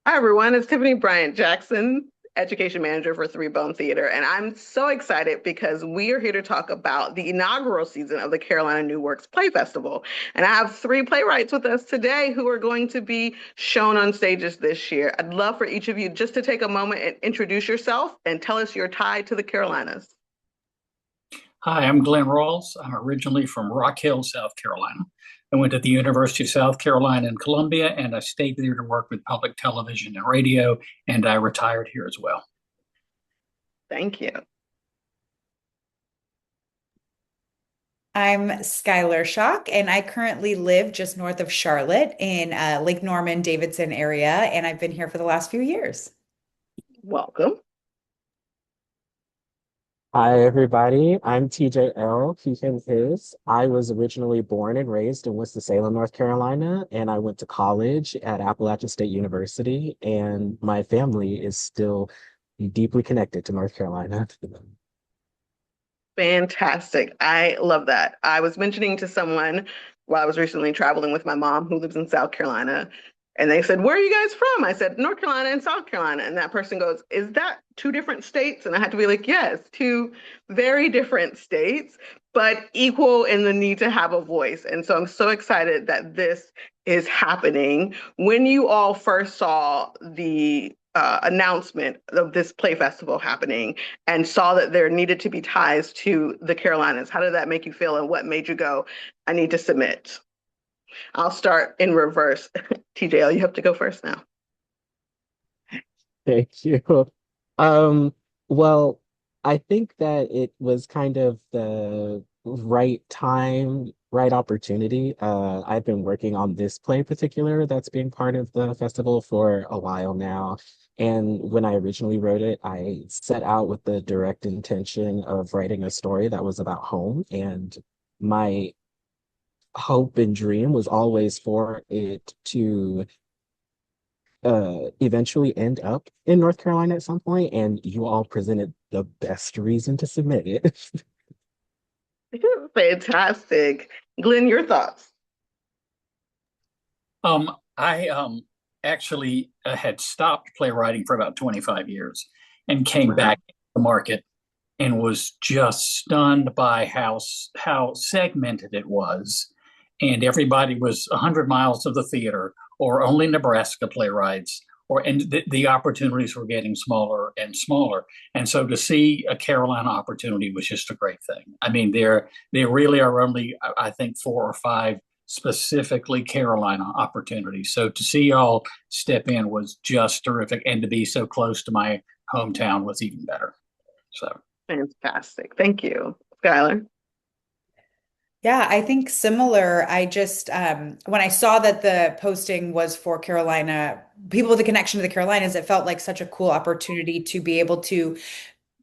Hi, everyone. It's Tiffany Bryant-Jackson, Education Manager for Three Bone Theater. And I'm so excited because we are here to talk about the inaugural season of the Carolina New Works Play Festival. And I have three playwrights with us today who are going to be shown on stages this year. I'd love for each of you just to take a moment and introduce yourself and tell us your tie to the Carolinas. Hi, I'm Glenn Rawls. I'm originally from Rock Hill, South Carolina. I went to the University of South Carolina in Columbia, and I stayed there to work with public television and radio, and I retired here as well. Thank you. I'm Skylar Schock, and I currently live just north of Charlotte in Lake Norman, Davidson area, and I've been here for the last few years. Welcome. Hi, everybody. I'm TJL, he, him, his. I was originally born and raised in Winston-Salem, North Carolina, and I went to college at Appalachian State University, and my family is still deeply connected to North Carolina. Fantastic. I love that. I was mentioning to someone while I was recently traveling with my mom who lives in South Carolina, and they said, "Where are you guys from?" I said, "North Carolina and South Carolina." And that person goes, "Is that two different states?" And I had to be like, "Yes, two very different states, but equal in the need to have a voice." And so I'm so excited that this is happening. When you all first saw the announcement of this play festival happening and saw that there needed to be ties to the Carolinas, how did that make you feel, and what made you go, "I need to submit"? I'll start in reverse. TJL, you have to go first now. Thank you. Um, well, I think that it was kind of the right time, right opportunity. I've been working on this play in particular that's being part of the festival for a while now. And when I originally wrote it, I set out with the direct intention of writing a story that was about home. And my hope and dream was always for it to eventually end up in North Carolina at some point, and you all presented the best reason to submit it. Fantastic. Glenn, your thoughts? I actually had stopped playwriting for about 25 years and came Wow. back to the market and was just stunned by how segmented it was. And everybody was 100 miles of the theater, or only Nebraska playwrights, and the opportunities were getting smaller and smaller. And so to see a Carolina opportunity was just a great thing. I mean, there really are only, I think, four or five specifically Carolina opportunities. So to see y'all step in was just terrific, and to be so close to my hometown was even better. So. Fantastic. Thank you. Skylar? Yeah, I think similar. I just when I saw that the posting was for Carolina, people with a connection to the Carolinas, it felt like such a cool opportunity to be able to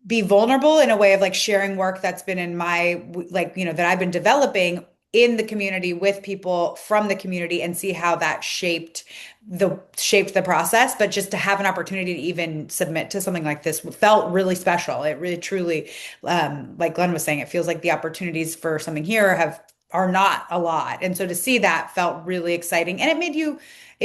be vulnerable in a way of like sharing work that's been in my like that I've been developing in the community with people from the community and see how that shaped the process. But just to have an opportunity to even submit to something like this felt really special. It really truly, like Glenn was saying, it feels like the opportunities for something here are not a lot. And so to see that felt really exciting. And it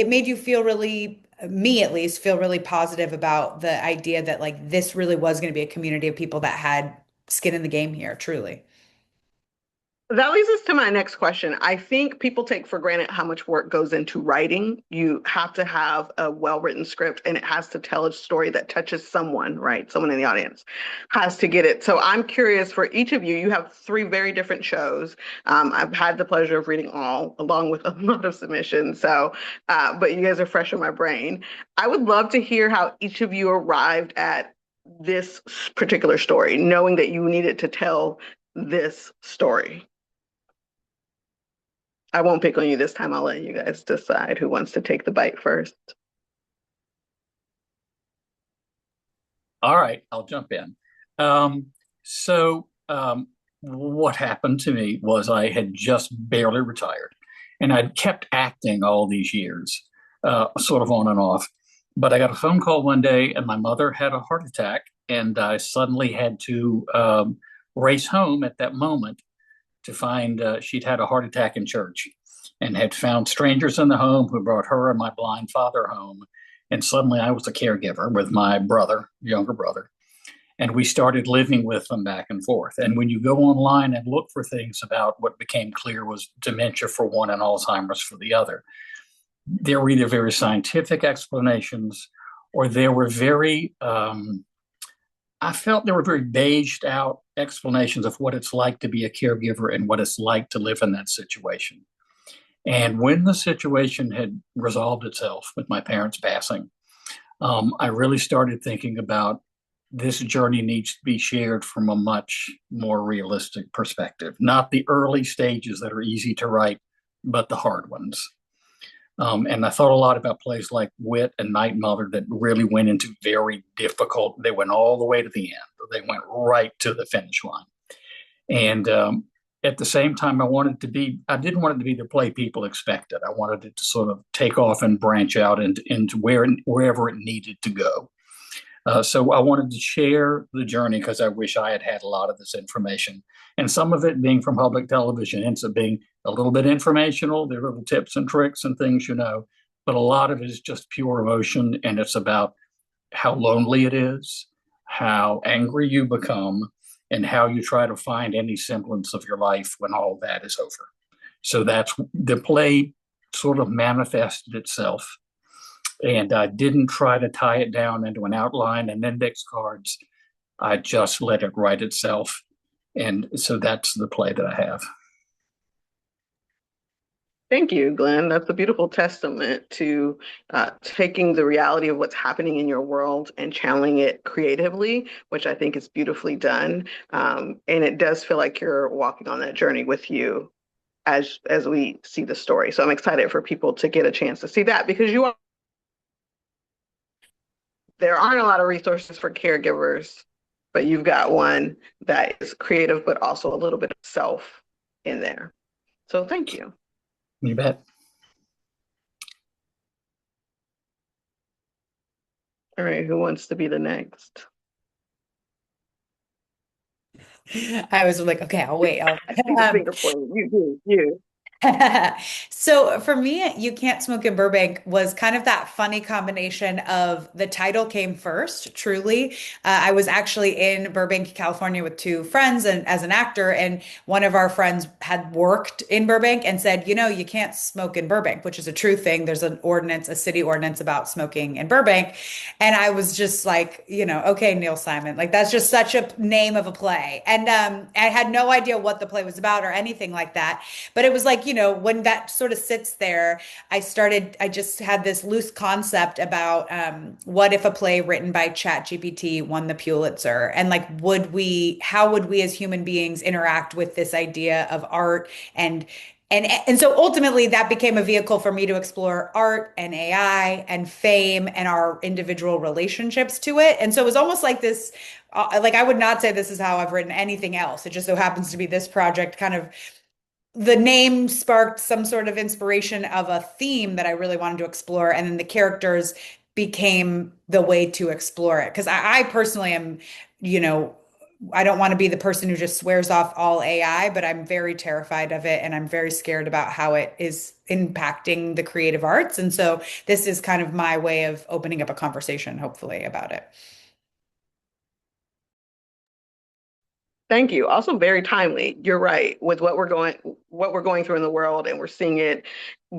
made you feel really, me at least, feel really positive about the idea that like this really was going to be a community of people that had skin in the game here, truly. That leads us to my next question. I think people take for granted how much work goes into writing. You have to have a well-written script, and it has to tell a story that touches someone, right? Someone in the audience has to get it. So I'm curious, for each of you, you have three very different shows. I've had the pleasure of reading all, along with a lot of submissions. But you guys are fresh in my brain. I would love to hear how each of you arrived at this particular story, knowing that you needed to tell this story. I won't pick on you this time. I'll let you guys decide who wants to take the bite first. All right, I'll jump in. So, what happened to me was I had just barely retired, and I'd kept acting all these years, sort of on and off. But I got a phone call one day, and my mother had a heart attack, and I suddenly had to race home at that moment to find she'd had a heart attack in church and had found strangers in the home who brought her and my blind father home. And suddenly I was a caregiver with my brother, younger brother, and we started living with them back and forth. And when you go online and look for things about what became clear was dementia for one and Alzheimer's for the other, there were either very scientific explanations or there were very, I felt there were very beiged out explanations of what it's like to be a caregiver and what it's like to live in that situation. And when the situation had resolved itself with my parents passing, I really started thinking about this journey needs to be shared from a much more realistic perspective, not the early stages that are easy to write, but the hard ones. And I thought a lot about plays like Wit and Night Mother that really went into very difficult, they went all the way to the end. They went right to the finish line. And at the same time, I didn't want it to be the play people expected. I wanted it to sort of take off and branch out into wherever it needed to go. So I wanted to share the journey because I wish I had had a lot of this information. And some of it being from public television ends up being a little bit informational. There are little tips and tricks and things, but a lot of it is just pure emotion. And it's about how lonely it is, how angry you become, and how you try to find any semblance of your life when all that is over. So that's the play sort of manifested itself. And I didn't try to tie it down into an outline and index cards. I just let it write itself. And so that's the play that I have. Thank you, Glenn. That's a beautiful testament to taking the reality of what's happening in your world and channeling it creatively, which I think is beautifully done. And it does feel like you're walking on that journey with you as we see the story. So I'm excited for people to get a chance to see that because there aren't a lot of resources for caregivers, but you've got one that is creative, but also a little bit of self in there. So thank you. You bet. All right, who wants to be the next? I was like, okay, I'll wait. I see the finger pointing. You. So for me, You Can't Smoke in Burbank was kind of that funny combination of the title came first, truly. I was actually in Burbank, California with two friends and as an actor, and one of our friends had worked in Burbank and said, you can't smoke in Burbank, which is a true thing. There's an ordinance, a city ordinance about smoking in Burbank. And I was just like, okay, Neil Simon, like that's just such a name of a play. And I had no idea what the play was about or anything like that. But it was like, when that sort of sits there, I just had this loose concept about what if a play written by ChatGPT won the Pulitzer? And like, how would we as human beings interact with this idea of art and so ultimately that became a vehicle for me to explore art and AI and fame and our individual relationships to it. And so it was almost like this, like I would not say this is how I've written anything else. It just so happens to be this project kind of the name sparked some sort of inspiration of a theme that I really wanted to explore. And then the characters became the way to explore it. Because I personally am, you know, I don't want to be the person who just swears off all AI, but I'm very terrified of it and I'm very scared about how it is impacting the creative arts. And so this is kind of my way of opening up a conversation, hopefully, about it. Thank you. Also very timely. You're right with what we're going through in the world, and we're seeing it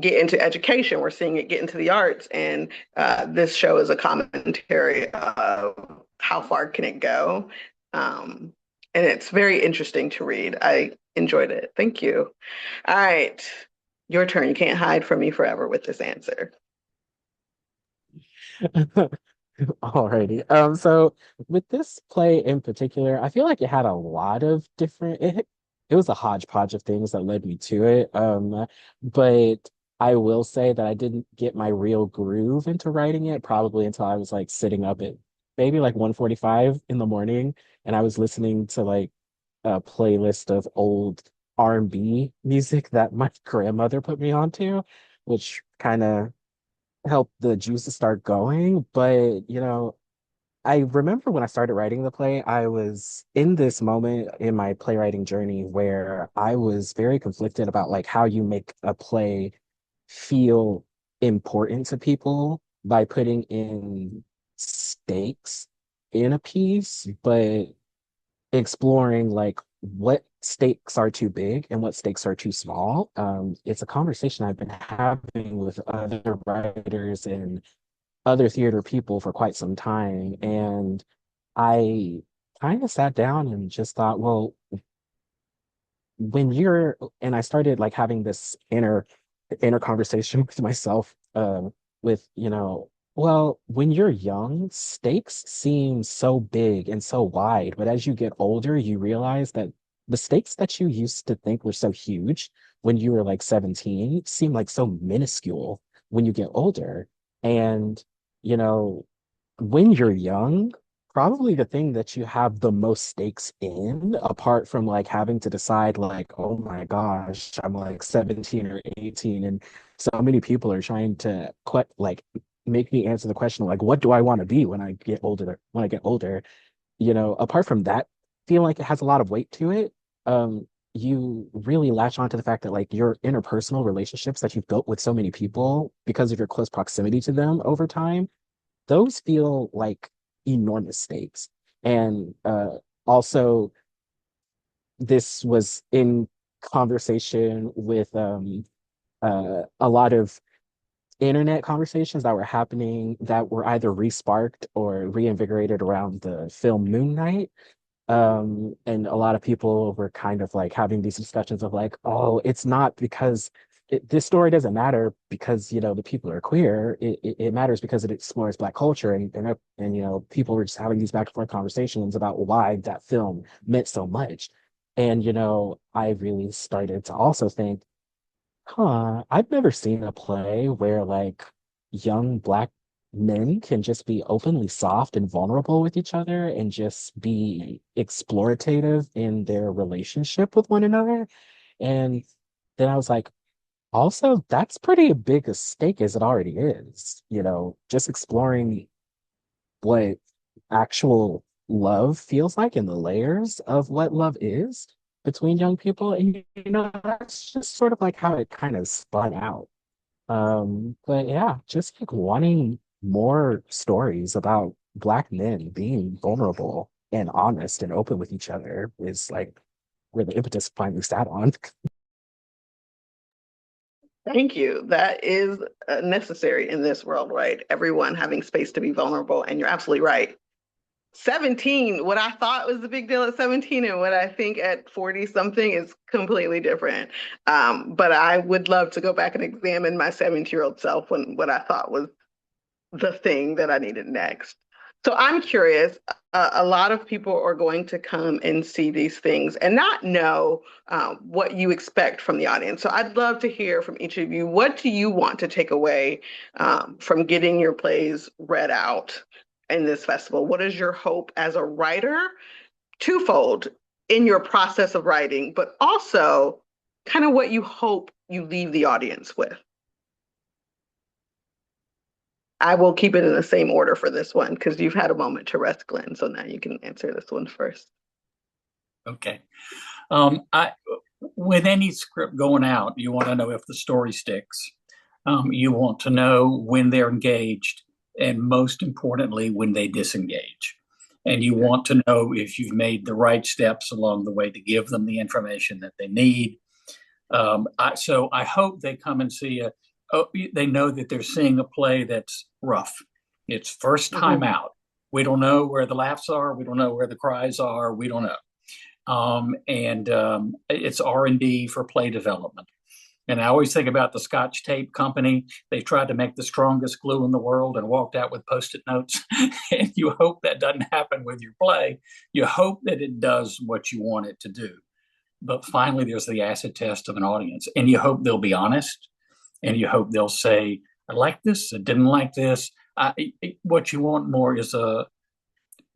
get into education. We're seeing it get into the arts, and this show is a commentary of how far can it go. And it's very interesting to read. I enjoyed it. Thank you. All right, your turn. You can't hide from me forever with this answer. Alrighty. So with this play in particular, I feel like it had a lot of it was a hodgepodge of things that led me to it. But I will say that I didn't get my real groove into writing it probably until I was like sitting up at maybe like 1:45 in the morning and I was listening to like a playlist of old R&B music that my grandmother put me onto, which kind of help the juices start going. But, I remember when I started writing the play, I was in this moment in my playwriting journey where I was very conflicted about like how you make a play feel important to people by putting in stakes in a piece, but exploring like what stakes are too big and what stakes are too small. It's a conversation I've been having with other writers and other theater people for quite some time. And I kind of sat down and just thought, well, when you're, and I started like having this inner conversation with myself, with, well, when you're young, stakes seem so big and so wide, but as you get older, you realize that the stakes that you used to think were so huge when you were like 17 seem like so minuscule when you get older. And, you know, when you're young, probably the thing that you have the most stakes in, apart from like having to decide, like, oh my gosh, I'm like 17 or 18, and so many people are trying to like make me answer the question, like, what do I want to be when I get older? When I get older, apart from that, feel like it has a lot of weight to it. You really latch on to the fact that like your interpersonal relationships that you've built with so many people because of your close proximity to them over time, those feel like enormous stakes. And also, this was in conversation with a lot of internet conversations that were happening that were either resparked or reinvigorated around the film Moon Knight. And a lot of people were kind of like having these discussions of like, oh, it's not because this story doesn't matter because the people are queer. It matters because it explores Black culture, and people were just having these back and forth conversations about why that film meant so much. And I really started to also think, huh, I've never seen a play where like young Black men can just be openly soft and vulnerable with each other and just be explorative in their relationship with one another. And then I was like, also, that's pretty big a stake as it already is, just exploring what actual love feels like and the layers of what love is between young people. And that's just sort of like how it kind of spun out. But yeah, just like wanting more stories about Black men being vulnerable and honest and open with each other is like where the impetus finally sat on. Thank you. That is necessary in this world, right? Everyone having space to be vulnerable. And you're absolutely right. 17, what I thought was a big deal at 17 and what I think at 40 something is completely different. But I would love to go back and examine my 17-year-old self when what I thought was the thing that I needed next. So I'm curious, a lot of people are going to come and see these things and not know what you expect from the audience. So I'd love to hear from each of you. What do you want to take away from getting your plays read out in this festival? What is your hope as a writer? Twofold in your process of writing, but also kind of what you hope you leave the audience with. I will keep it in the same order for this one because you've had a moment to rest, Glenn. So now you can answer this one first. Okay. I with any script going out, you want to know if the story sticks. You want to know when they're engaged, and most importantly, when they disengage. And you want to know if you've made the right steps along the way to give them the information that they need. So I hope they come and see they know that they're seeing a play that's rough. It's first time out. We don't know where the laughs are. We don't know where the cries are. We don't know. It's R&D for play development. And I always think about the Scotch Tape Company. They tried to make the strongest glue in the world and walked out with Post-it notes. And you hope that doesn't happen with your play. You hope that it does what you want it to do. But finally, there's the acid test of an audience. And you hope they'll be honest. And you hope they'll say, I like this, I didn't like this. What you want more is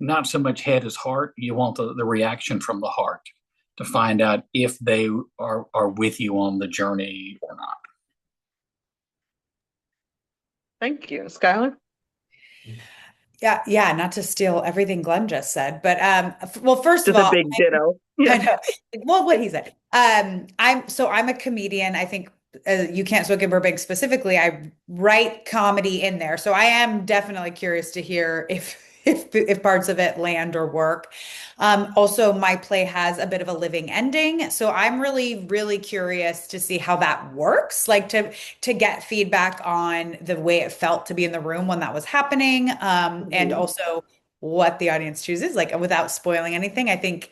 not so much head as heart. You want the reaction from the heart to find out if they are with you on the journey or not. Thank you. Skylar? Yeah, not to steal everything Glenn just said, but well, first of Just a all, big ditto. I Yeah. know. Well, what he said. I'm a comedian. I think You Can't Smoke in Burbank specifically, I write comedy in there. So I am definitely curious to hear if if parts of it land or work. Also, my play has a bit of a living ending, so I'm really, really curious to see how that works. Like to get feedback on the way it felt to be in the room when that was happening, and Mhm. also what the audience chooses. Like without spoiling anything, I think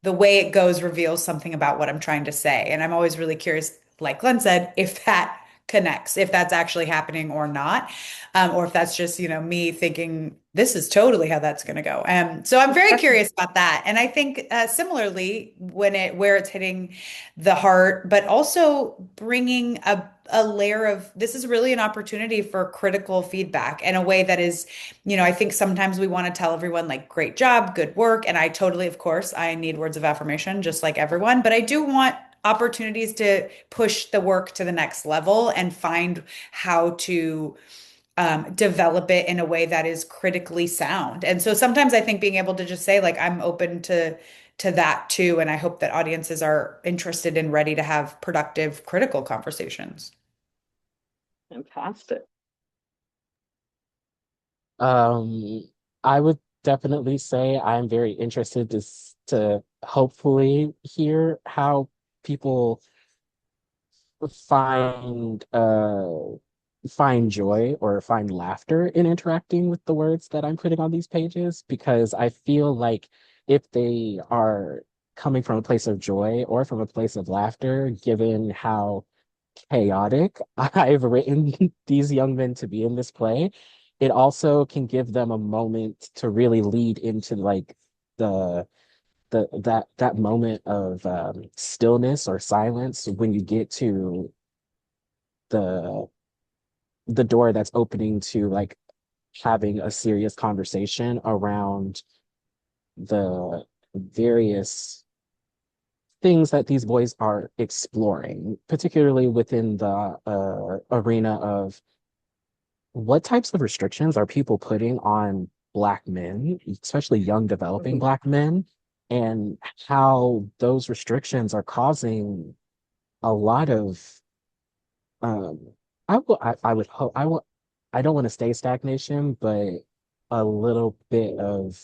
the way it goes reveals something about what I'm trying to say. And I'm always really curious, like Glenn said, if that connects, if that's actually happening or not, or if that's just, me thinking this is totally how that's going to go. So I'm very curious about that. And I think similarly, where it's hitting the heart, but also bringing a layer of this is really an opportunity for critical feedback in a way that is, I think sometimes we want to tell everyone like, great job, good work. And I totally, of course, I need words of affirmation just like everyone, but I do want opportunities to push the work to the next level and find how to develop it in a way that is critically sound. And so sometimes I think being able to just say like I'm open to that too, and I hope that audiences are interested and ready to have productive critical conversations. Fantastic. Um, I would definitely say I'm very interested to hopefully hear how people find find joy or find laughter in interacting with the words that I'm putting on these pages, because I feel like if they are coming from a place of joy or from a place of laughter, given how chaotic I've written these young men to be in this play, it also can give them a moment to really lead into like the that moment of stillness or silence when you get to the the door that's opening to like having a serious conversation around the various things that these boys are exploring, particularly within the arena of what types of restrictions are people putting on Black men, especially young developing Mhm. Black men, and how those restrictions are causing a lot of um I would hope I don't want to say stagnation, but a little bit of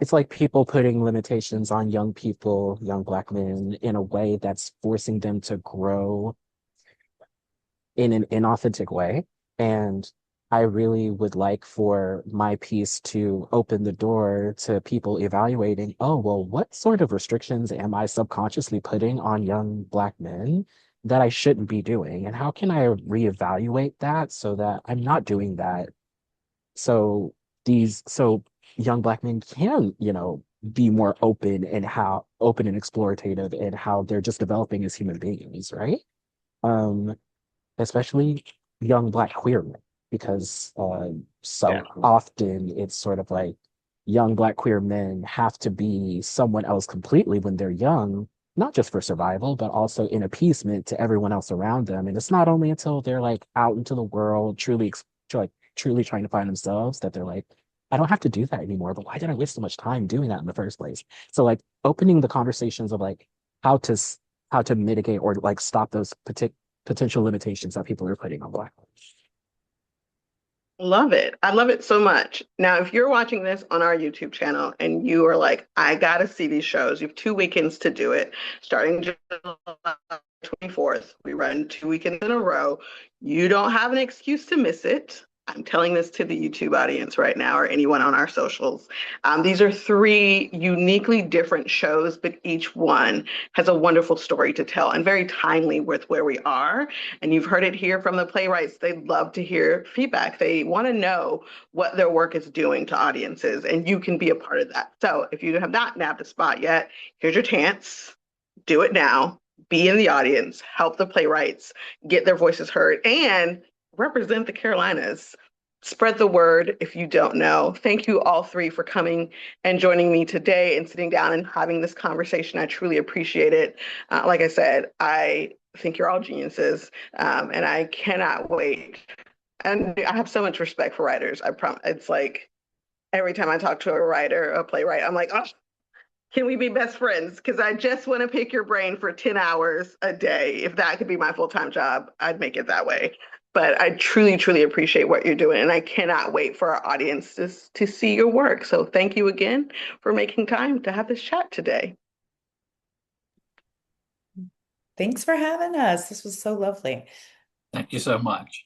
it's like people putting limitations on young people, young Black men, in a way that's forcing them to grow in an inauthentic way. And I really would like for my piece to open the door to people evaluating, oh, well, what sort of restrictions am I subconsciously putting on young Black men that I shouldn't be doing? And how can I reevaluate that so that I'm not doing that? So so young Black men can, be more open and how open and explorative and how they're just developing as human beings, right? Um, Especially young Black queer men, because Yeah. so often it's sort of like young Black queer men have to be someone else completely when they're young, not just for survival, but also in appeasement to everyone else around them. And it's not only until they're like out into the world, like truly trying to find themselves, that they're like, I don't have to do that anymore. But why did I waste so much time doing that in the first place? So like opening the conversations of like how to how to mitigate or like stop those potential limitations that people are putting on Black folks. Love it. I love it so much. Now, if you're watching this on our YouTube channel and you are like, I gotta see these shows, you have 2 weekends to do it. Starting July 24th, we run 2 weekends in a row. You don't have an excuse to miss it. I'm telling this to the YouTube audience right now or anyone on our socials. These are three uniquely different shows, but each one has a wonderful story to tell and very timely with where we are. And you've heard it here from the playwrights. They love to hear feedback. They want to know what their work is doing to audiences, and you can be a part of that. So if you have not nabbed a spot yet, here's your chance. Do it now. Be in the audience, help the playwrights get their voices heard, and represent the Carolinas. Spread the word if you don't know. Thank you all three for coming and joining me today and sitting down and having this conversation. I truly appreciate it. Like I said, I think you're all geniuses, and I cannot wait. And I have so much respect for writers. I promise. It's like every time I talk to a writer, a playwright, I'm like, oh, Can we be best friends? Because I just want to pick your brain for 10 hours a day. If that could be my full-time job, I'd make it that way. But I truly, truly appreciate what you're doing. And I cannot wait for our audience to see your work. So thank you again for making time to have this chat today. Thanks for having us. This was so lovely. Thank you so much.